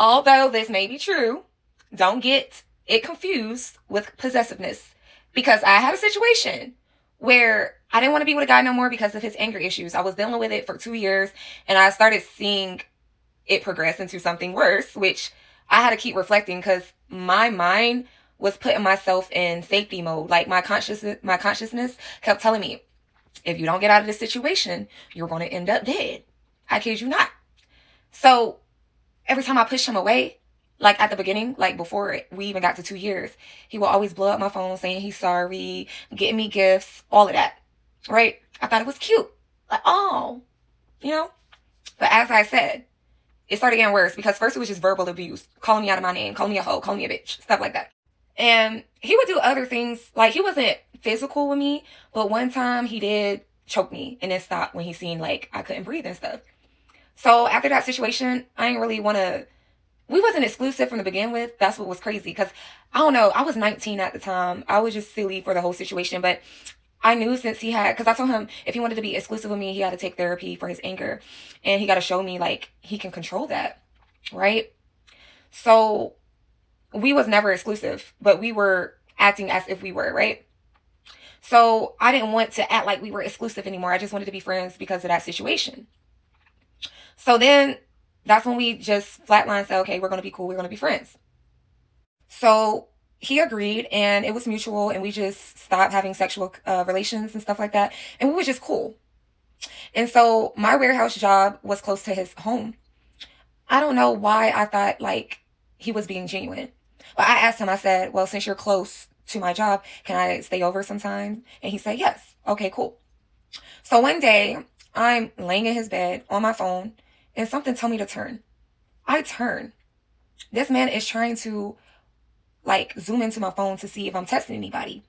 Although this may be true, don't get it confused with possessiveness, because I had a situation where I didn't want to be with a guy no more because of his anger issues. I was dealing with it for 2 years, and I started seeing it progress into something worse, which I had to keep reflecting because my mind was putting myself in safety mode. Like my consciousness kept telling me, if you don't get out of this situation, you're going to end up dead. I kid you not. So every time I pushed him away, like at the beginning, like before we even got to 2 years, he will always blow up my phone saying he's sorry, getting me gifts, all of that. Right? I thought it was cute. Like, oh, you know? But as I said, it started getting worse because first it was just verbal abuse, calling me out of my name, calling me a hoe, calling me a bitch, stuff like that. And he would do other things. Like, he wasn't physical with me, but one time he did choke me and then stop when he seen like I couldn't breathe and stuff. So after that situation, I didn't really want to. We wasn't exclusive from the begin with. That's what was crazy because I don't know. I was 19 at the time. I was just silly for the whole situation, but I knew since he had, because I told him if he wanted to be exclusive with me, he had to take therapy for his anger, and he got to show me like he can control that, right? So we was never exclusive, but we were acting as if we were, right? So I didn't want to act like we were exclusive anymore. I just wanted to be friends because of that situation. So then that's when we just flatline said, okay, we're going to be cool. We're going to be friends. So he agreed and it was mutual, and we just stopped having sexual relations and stuff like that. And we were just cool. And so my warehouse job was close to his home. I don't know why I thought like he was being genuine. But I asked him, I said, well, since you're close to my job, can I stay over sometime? And he said, yes. Okay, cool. So one day I'm laying in his bed on my phone and something told me to turn. I turn. This man is trying to like zoom into my phone to see if I'm texting anybody.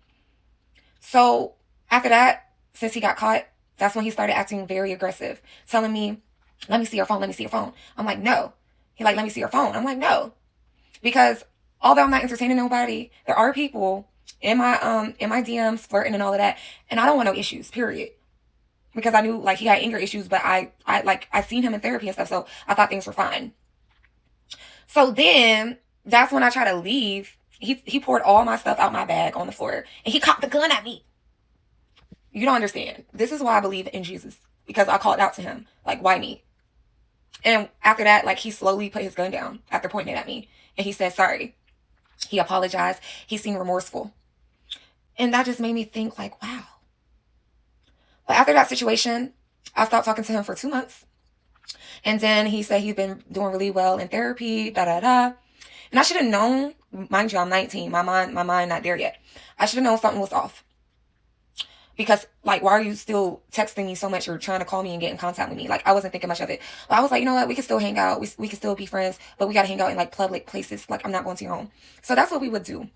So after that, since he got caught, that's when he started acting very aggressive, telling me, let me see your phone, let me see your phone. I'm like, no. He like, let me see your phone. I'm like, no. Because although I'm not entertaining nobody, there are people in my DMs flirting and all of that, and I don't want no issues, period. Because I knew like he had anger issues, but I seen him in therapy and stuff, so I thought things were fine. So then that's when I tried to leave. He poured all my stuff out my bag on the floor, and he cocked the gun at me. You don't understand. This is why I believe in Jesus, because I called out to him like, why me? And after that, like, he slowly put his gun down after pointing it at me, and he said sorry. He apologized. He seemed remorseful, and that just made me think like, wow. But after that situation, I stopped talking to him for 2 months. And then he said he'd been doing really well in therapy, da da da. And I should have known, mind you, I'm 19. My mind not there yet. I should have known something was off. Because, like, why are you still texting me so much or trying to call me and get in contact with me? Like, I wasn't thinking much of it. But I was like, you know what? We can still hang out. We can still be friends. But we got to hang out in, like, public places. Like, I'm not going to your home. So that's what we would do.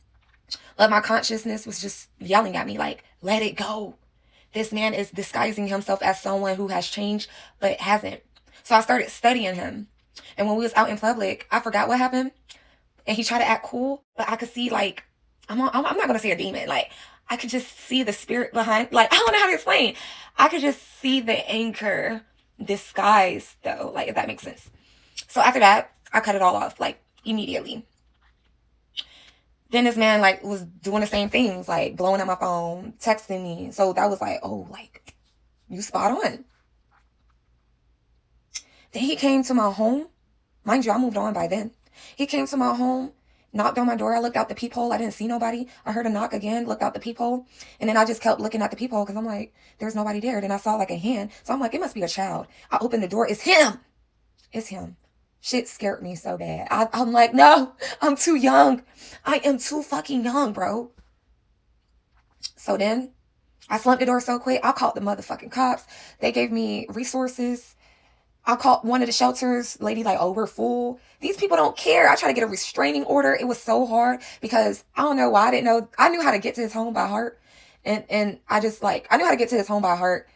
But my consciousness was just yelling at me, like, let it go. This man is disguising himself as someone who has changed, but hasn't. So I started studying him. And when we was out in public, I forgot what happened. And he tried to act cool. But I could see, like, I'm not going to say a demon. Like, I could just see the spirit behind, like, I don't know how to explain. I could just see the anger disguised, though, like, if that makes sense. So after that, I cut it all off, like, immediately. Then this man, like, was doing the same things, like, blowing up my phone, texting me. So that was like, oh, like, you spot on. Then he came to my home. Mind you, I moved on by then. He came to my home, knocked on my door. I looked out the peephole. I didn't see nobody. I heard a knock again, looked out the peephole. And then I just kept looking at the peephole because I'm like, there's nobody there. Then I saw, like, a hand. So I'm like, it must be a child. I opened the door. It's him. It's him. Shit scared me so bad. I'm like, no, I'm too young. I am too fucking young, bro. So then I slumped the door so quick. I called the motherfucking cops. They gave me resources. I called one of the shelters. Lady like, oh, we're full. These people don't care. I tried to get a restraining order. It was so hard because I don't know why I didn't know. I knew how to get to his home by heart. And I just like, I knew how to get to his home by heart.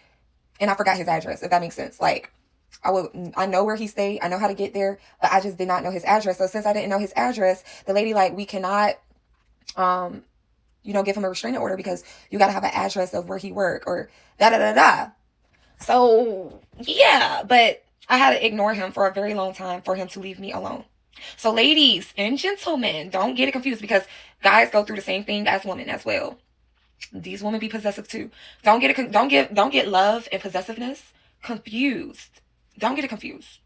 And I forgot his address, if that makes sense. Like, I know where he stayed. I know how to get there, but I just did not know his address. So since I didn't know his address, the lady like, we cannot, give him a restraining order because you got to have an address of where he work or da da da da. So yeah, but I had to ignore him for a very long time for him to leave me alone. So ladies and gentlemen, don't get it confused, because guys go through the same thing as women as well. These women be possessive too. Don't get love and possessiveness confused. Don't get it confused.